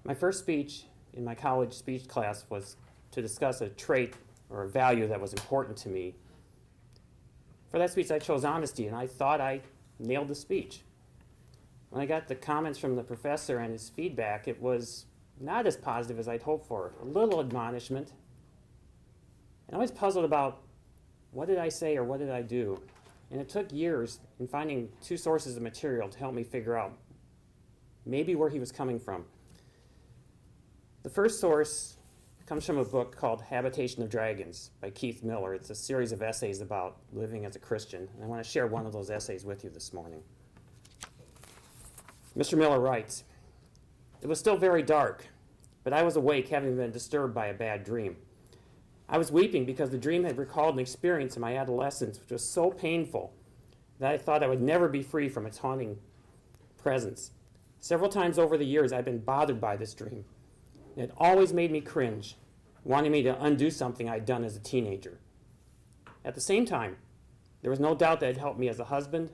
My first speech in my college speech class was to discuss a trait or a value that was important to me. For that speech, I chose honesty, and I thought I nailed the speech. When I got the comments from the professor and his feedback, it was not as positive as I'd hoped for. A little admonishment. And I was puzzled about what did I say or what did I do? And it took years in finding two sources of material to help me figure out maybe where he was coming from. The first source comes from a book called Habitation of Dragons by Keith Miller. It's a series of essays about living as a Christian. And I want to share one of those essays with you this morning. Mr. Miller writes, "It was still very dark, but I was awake, having been disturbed by a bad dream. I was weeping because the dream had recalled an experience in my adolescence which was so painful that I thought I would never be free from its haunting presence. Several times over the years, I've been bothered by this dream. It always made me cringe, wanting me to undo something I'd done as a teenager. At the same time, there was no doubt that it helped me as a husband,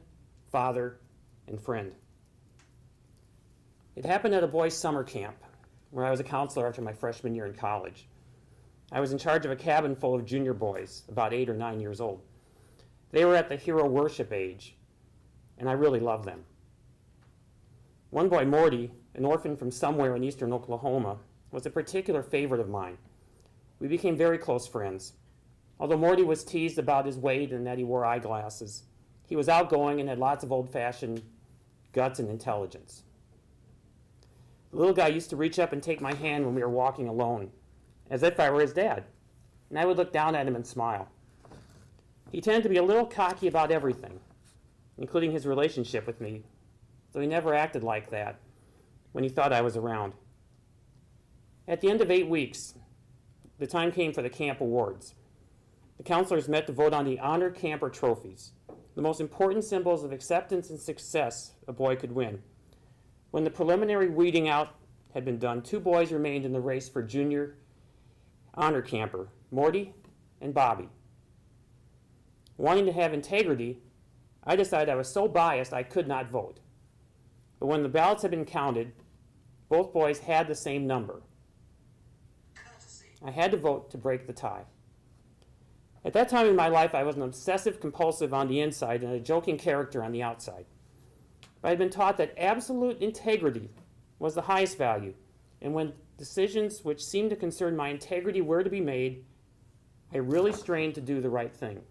father, and friend. It happened at a boys' summer camp, where I was a counselor after my freshman year in college. I was in charge of a cabin full of junior boys, about 8 or 9 years old. They were at the hero worship age, and I really loved them. One boy, Morty, an orphan from somewhere in eastern Oklahoma, was a particular favorite of mine. We became very close friends. Although Morty was teased about his weight and that he wore eyeglasses, he was outgoing and had lots of old-fashioned guts and intelligence. The little guy used to reach up and take my hand when we were walking alone, as if I were his dad, and I would look down at him and smile. He tended to be a little cocky about everything, including his relationship with me, though he never acted like that when he thought I was around. At the end of 8 weeks, the time came for the camp awards. The counselors met to vote on the Honor Camper trophies, the most important symbols of acceptance and success a boy could win. When the preliminary weeding out had been done, 2 boys remained in the race for junior honor camper, Morty and Bobby. Wanting to have integrity, I decided I was so biased I could not vote. But when the ballots had been counted, both boys had the same number. I had to vote to break the tie. At that time in my life, I was an obsessive compulsive on the inside and a joking character on the outside. I had been taught that absolute integrity was the highest value, and when decisions which seemed to concern my integrity were to be made, I really strained to do the right thing.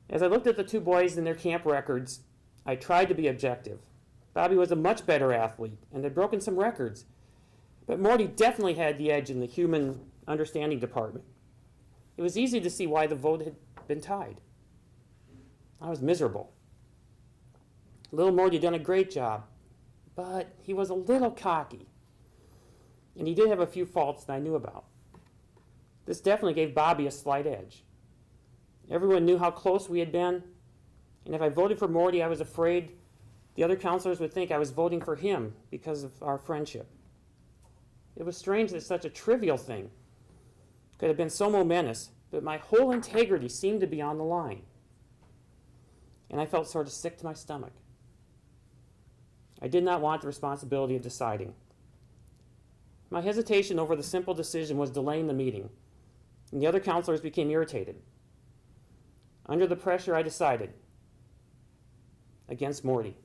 As I looked at the 2 boys and their camp records, I tried to be objective. Bobby was a much better athlete and had broken some records, but Morty definitely had the edge in the human understanding department. It was easy to see why the vote had been tied. I was miserable. Little Morty had done a great job, but he was a little cocky. And he did have a few faults that I knew about. This definitely gave Bobby a slight edge. Everyone knew how close we had been, and if I voted for Morty, I was afraid the other counselors would think I was voting for him because of our friendship. It was strange that such a trivial thing could have been so momentous, but my whole integrity seemed to be on the line. And I felt sort of sick to my stomach. I did not want the responsibility of deciding. My hesitation over the simple decision was delaying the meeting, and the other counselors became irritated. Under the pressure, I decided against Morty,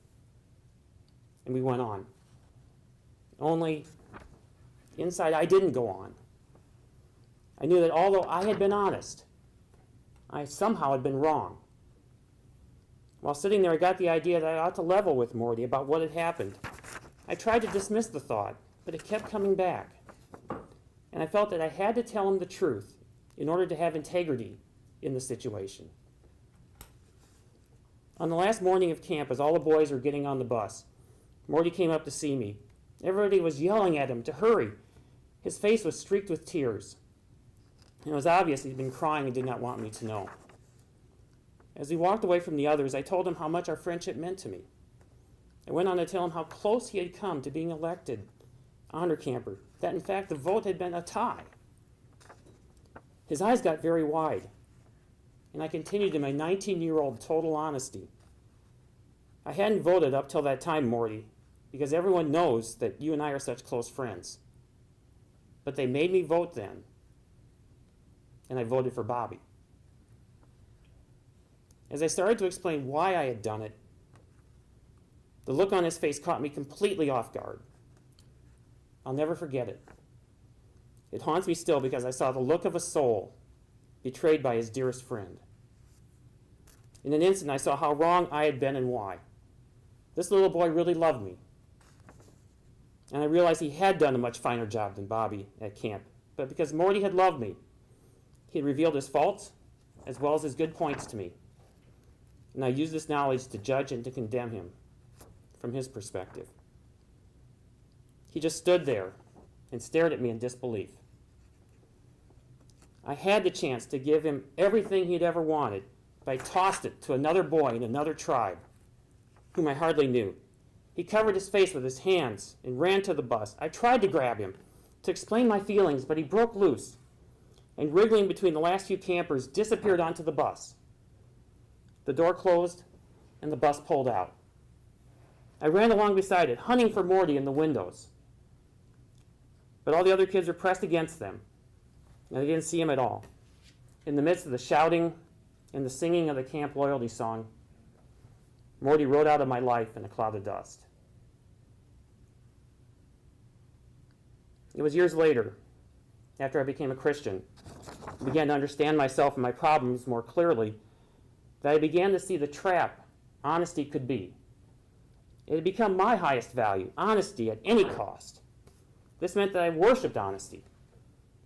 and we went on. Only, inside, I didn't go on. I knew that although I had been honest, I somehow had been wrong. While sitting there, I got the idea that I ought to level with Morty about what had happened. I tried to dismiss the thought, but it kept coming back. And I felt that I had to tell him the truth in order to have integrity in the situation. On the last morning of camp, as all the boys were getting on the bus, Morty came up to see me. Everybody was yelling at him to hurry. His face was streaked with tears. And it was obvious he'd been crying and did not want me to know. As we walked away from the others, I told him how much our friendship meant to me. I went on to tell him how close he had come to being elected honor camper, that in fact the vote had been a tie. His eyes got very wide, and I continued in my 19-year-old total honesty. I hadn't voted up till that time, Morty, because everyone knows that you and I are such close friends. But they made me vote then, and I voted for Bobby. As I started to explain why I had done it, the look on his face caught me completely off guard. I'll never forget it. It haunts me still because I saw the look of a soul betrayed by his dearest friend. In an instant, I saw how wrong I had been and why. This little boy really loved me. And I realized he had done a much finer job than Bobby at camp. But because Morty had loved me, he had revealed his faults as well as his good points to me. And I used this knowledge to judge and to condemn him from his perspective. He just stood there and stared at me in disbelief. I had the chance to give him everything he'd ever wanted, but I tossed it to another boy in another tribe, whom I hardly knew. He covered his face with his hands and ran to the bus. I tried to grab him, to explain my feelings, but he broke loose, and wriggling between the last few campers, disappeared onto the bus. The door closed, and the bus pulled out. I ran along beside it, hunting for Morty in the windows. But all the other kids were pressed against them, and I didn't see him at all. In the midst of the shouting and the singing of the camp loyalty song, Morty rode out of my life in a cloud of dust. It was years later, after I became a Christian, I began to understand myself and my problems more clearly, that I began to see the trap honesty could be. It had become my highest value, honesty at any cost. This meant that I worshipped honesty.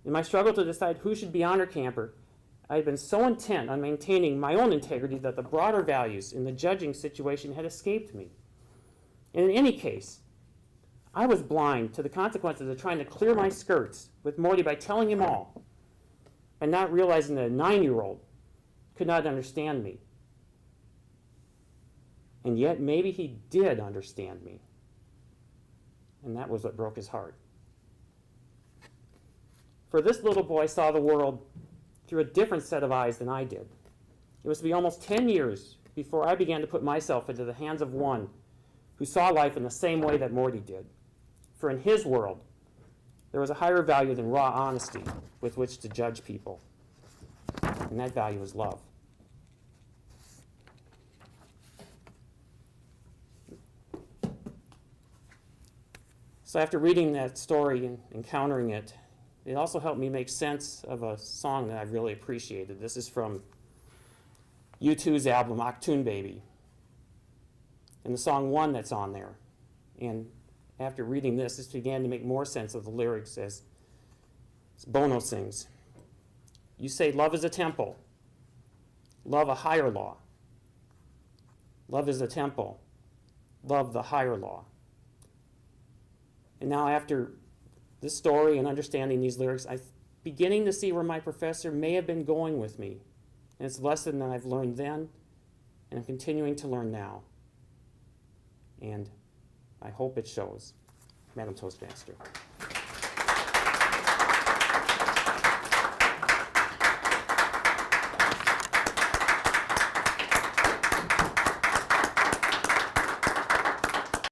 In my struggle to decide who should be honor camper, I had been so intent on maintaining my own integrity that the broader values in the judging situation had escaped me. And in any case, I was blind to the consequences of trying to clear my skirts with Morty by telling him all, and not realizing that a 9-year-old could not understand me. And yet maybe he did understand me. And that was what broke his heart. For this little boy saw the world through a different set of eyes than I did. It was to be almost 10 years before I began to put myself into the hands of one who saw life in the same way that Morty did. For in his world, there was a higher value than raw honesty with which to judge people. And that value is love. So after reading that story and encountering it, it also helped me make sense of a song that I've really appreciated. This is from U2's album, Achtung Baby, and the song One that's on there. And after reading this began to make more sense of the lyrics as Bono sings. You say love is a temple, love a higher law. Love is a temple, love the higher law. And now after this story and understanding these lyrics, I'm beginning to see where my professor may have been going with me. And it's a lesson that I've learned then, and I'm continuing to learn now. And I hope it shows. Madam Toastmaster.